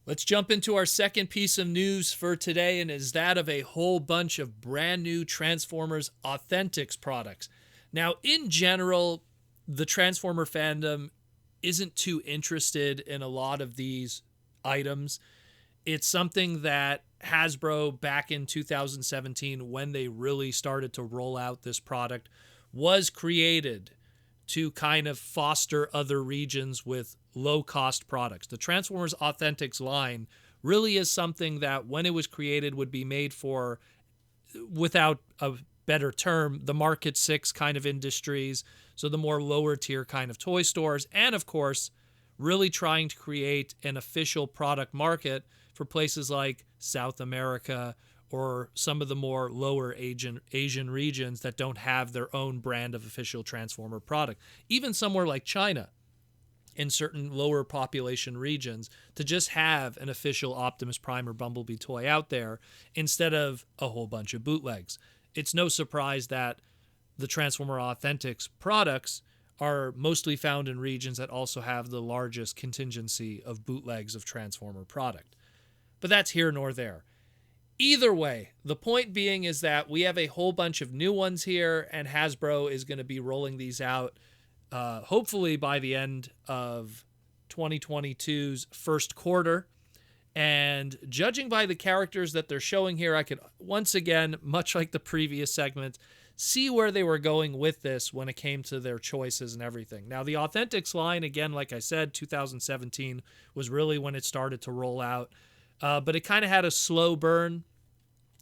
Let's jump into our second piece of news for today, and is that of a whole bunch of brand new Transformers Authentics products. Now, in general, the Transformer fandom isn't too interested in a lot of these items. It's something that Hasbro, back in 2017, when they really started to roll out this product, was created to kind of foster other regions with low-cost products. The Transformers Authentics line really is something that, when it was created, would be made for, without a better term, the Market 6 kind of industries, so the more lower-tier kind of toy stores, and, of course, really trying to create an official product market for places like South America or some of the more lower Asian regions that don't have their own brand of official Transformer product. Even somewhere like China, in certain lower population regions, to just have an official Optimus Prime or Bumblebee toy out there instead of a whole bunch of bootlegs. It's no surprise that the Transformer Authentics products are mostly found in regions that also have the largest contingency of bootlegs of Transformer product. But that's here nor there. Either way, the point being is that we have a whole bunch of new ones here, and Hasbro is going to be rolling these out hopefully by the end of 2022's first quarter. And judging by the characters that they're showing here, I could, once again, much like the previous segment, see where they were going with this when it came to their choices and everything. Now, the Authentics line, again, like I said, 2017 was really when it started to roll out. But it kind of had a slow burn.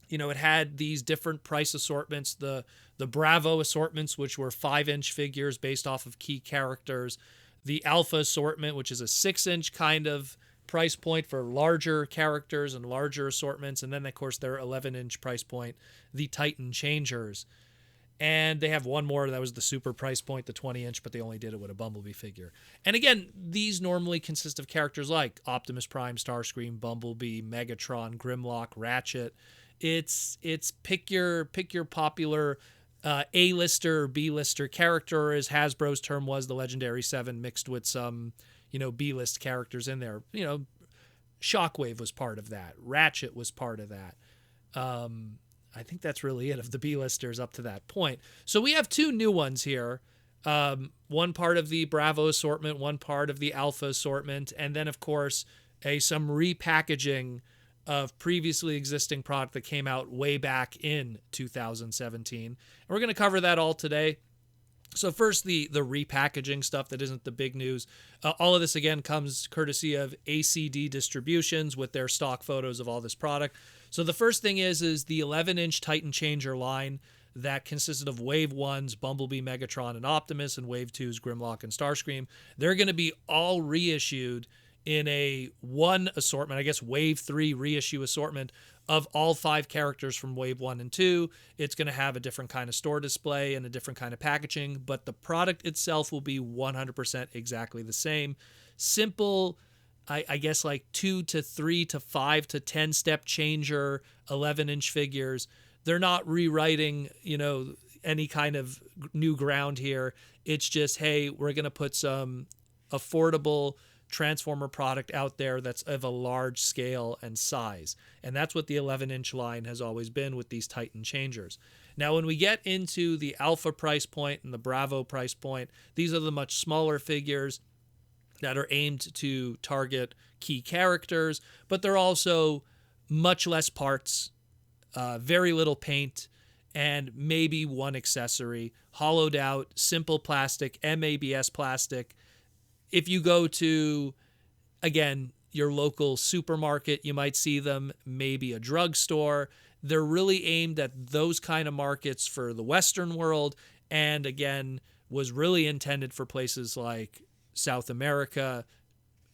You know, it had these different price assortments, the Bravo assortments, which were 5-inch figures based off of key characters, the Alpha assortment, which is a 6-inch kind of price point for larger characters and larger assortments, and then, of course, their 11-inch price point, the Titan Changers. And they have one more that was the super price point, the 20-inch, but they only did it with a Bumblebee figure. And again, these normally consist of characters like Optimus Prime, Starscream, Bumblebee, Megatron, Grimlock, Ratchet. It's pick your popular A-lister, B-lister character, as Hasbro's term was, the Legendary 7, mixed with some, B-list characters in there. Shockwave was part of that. Ratchet was part of that. I think that's really it of the B-listers up to that point. So we have two new ones here. One part of the Bravo assortment, one part of the Alpha assortment, and then, of course, some repackaging of previously existing product that came out way back in 2017. And we're going to cover that all today. So first, the repackaging stuff that isn't the big news. All of this, again, comes courtesy of ACD Distributions with their stock photos of all this product. So the first thing is the 11-inch Titan Changer line that consisted of Wave 1's Bumblebee, Megatron, and Optimus, and Wave 2's Grimlock and Starscream. They're going to be all reissued in a one assortment, I guess Wave 3 reissue assortment of all 5 characters from Wave 1 and 2. It's going to have a different kind of store display and a different kind of packaging, but the product itself will be 100% exactly the same. Simple, I guess, like 2 to 3 to 5 to 10 step changer 11-inch figures. They're not rewriting, any kind of new ground here. It's just, hey, we're going to put some affordable Transformer product out there that's of a large scale and size. And that's what the 11-inch line has always been with these Titan Changers. Now, when we get into the Alpha price point and the Bravo price point, these are the much smaller figures that are aimed to target key characters, but they're also much less parts, very little paint, and maybe one accessory, hollowed out, simple plastic, MABS plastic. If you go to, again, your local supermarket, you might see them, maybe a drugstore. They're really aimed at those kind of markets for the Western world, and again, was really intended for places like South America,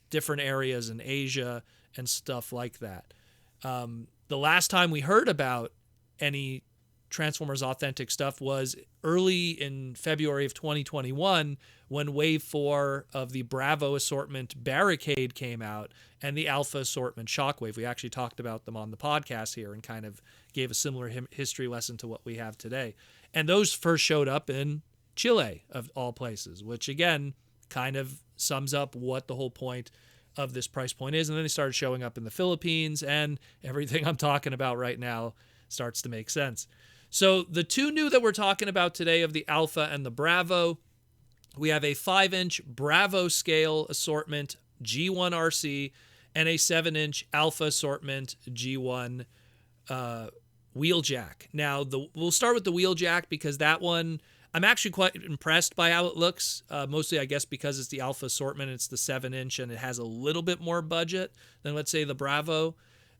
different areas in Asia, and stuff like that. The last time we heard about any Transformers Authentic stuff was early in February of 2021 when Wave 4 of the Bravo assortment Barricade came out and the Alpha assortment Shockwave. We actually talked about them on the podcast here and kind of gave a similar history lesson to what we have today. And those first showed up in Chile, of all places, which again kind of sums up what the whole point of this price point is. And then they started showing up in the Philippines, and everything I'm talking about right now starts to make sense. So the two new that we're talking about today of the Alpha and the Bravo, we have a 5-inch Bravo scale assortment G1 Arcee and a 7-inch Alpha assortment G1 Wheeljack. Now, we'll start with the Wheeljack because that one, I'm actually quite impressed by how it looks. Mostly, I guess, because it's the Alpha assortment, it's the 7-inch, and it has a little bit more budget than, let's say, the Bravo.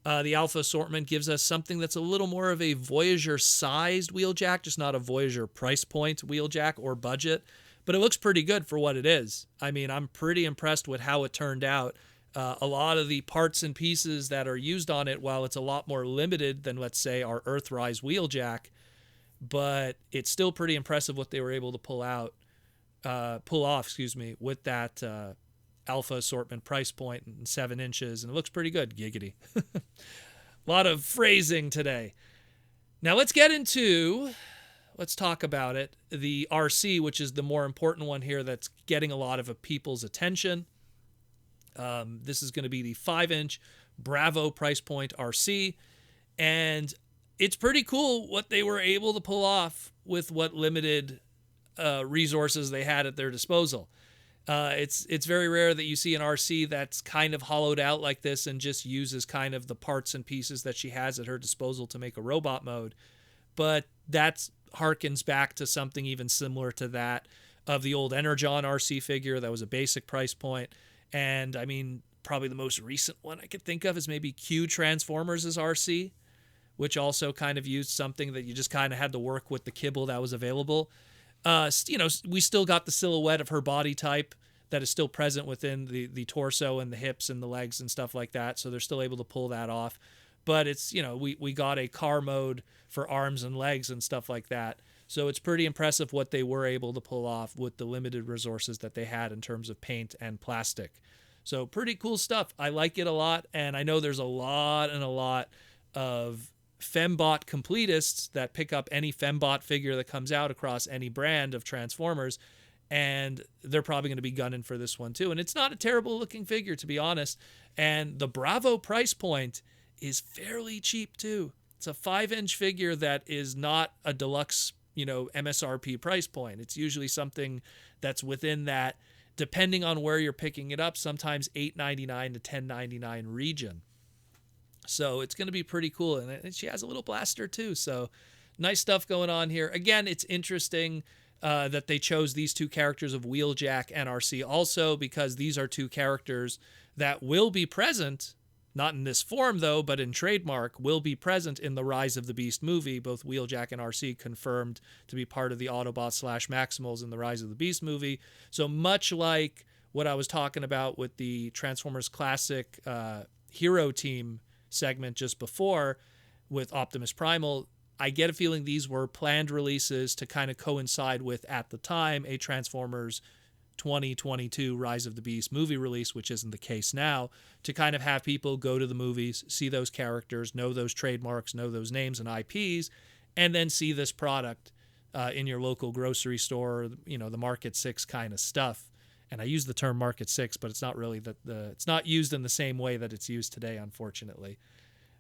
The Alpha assortment gives us something that's a little more of a Voyager-sized Wheeljack, just not a Voyager price point Wheeljack or budget. But it looks pretty good for what it is. I mean, I'm pretty impressed with how it turned out. A lot of the parts and pieces that are used on it, while it's a lot more limited than, let's say, our Earthrise Wheeljack, but it's still pretty impressive what they were able to pull off, with that Alpha assortment price point and 7 inches, and it looks pretty good. Giggity. A lot of phrasing today. Now let's talk about it. The RC, which is the more important one here that's getting a lot of people's attention. This is going to be the 5-inch Bravo price point RC. And it's pretty cool what they were able to pull off with what limited resources they had at their disposal. It's very rare that you see an RC that's kind of hollowed out like this and just uses kind of the parts and pieces that she has at her disposal to make a robot mode. But that harkens back to something even similar to that of the old Energon RC figure that was a basic price point. And I mean, probably the most recent one I could think of is maybe Q Transformers' RC, which also kind of used something that you just kind of had to work with the kibble that was available. We still got the silhouette of her body type that is still present within the torso and the hips and the legs and stuff like that. So they're still able to pull that off. But it's, we got a car mode for arms and legs and stuff like that. So it's pretty impressive what they were able to pull off with the limited resources that they had in terms of paint and plastic. So pretty cool stuff. I like it a lot. And I know there's a lot of Fembot completists that pick up any Fembot figure that comes out across any brand of Transformers, and they're probably going to be gunning for this one too. And it's not a terrible looking figure, to be honest. And the Bravo price point is fairly cheap too. It's a 5-inch figure that is not a deluxe, MSRP price point. It's usually something that's within that, depending on where you're picking it up, sometimes $8.99 to $10.99 region. So it's going to be pretty cool. And she has a little blaster too. So nice stuff going on here. Again, it's interesting that they chose these two characters of Wheeljack and RC also, because these are two characters that will be present, not in this form though, but in trademark, will be present in the Rise of the Beast movie. Both Wheeljack and RC confirmed to be part of the Autobots / Maximals in the Rise of the Beast movie. So much like what I was talking about with the Transformers Classic Hero Team segment just before with Optimus Primal, I get a feeling these were planned releases to kind of coincide with, at the time, a Transformers 2022 Rise of the Beast movie release, which isn't the case now, to kind of have people go to the movies, see those characters, know those trademarks, know those names and IPs, and then see this product in your local grocery store, the Market 6 kind of stuff. And I use the term Market 6, but it's not really it's not used in the same way that it's used today, unfortunately.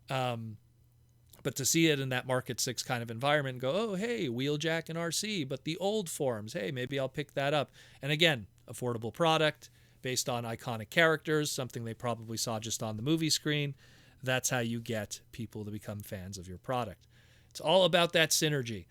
But to see it in that Market 6 kind of environment and go, oh, hey, Wheeljack and RC, but the old forms, hey, maybe I'll pick that up. And again, affordable product based on iconic characters, something they probably saw just on the movie screen. That's how you get people to become fans of your product. It's all about that synergy.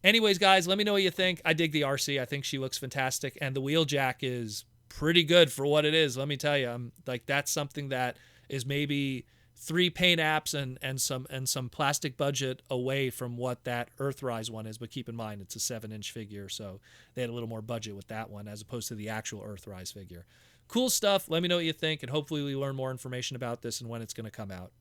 Anyways, guys, let me know what you think. I dig the RC. I think she looks fantastic. And the Wheeljack is pretty good for what it is. Let me tell you, that's something that is maybe 3 paint apps and some plastic budget away from what that Earthrise one is. But keep in mind, it's a 7-inch figure, so they had a little more budget with that one as opposed to the actual Earthrise figure. Cool stuff. Let me know what you think, and hopefully we learn more information about this and when it's going to come out.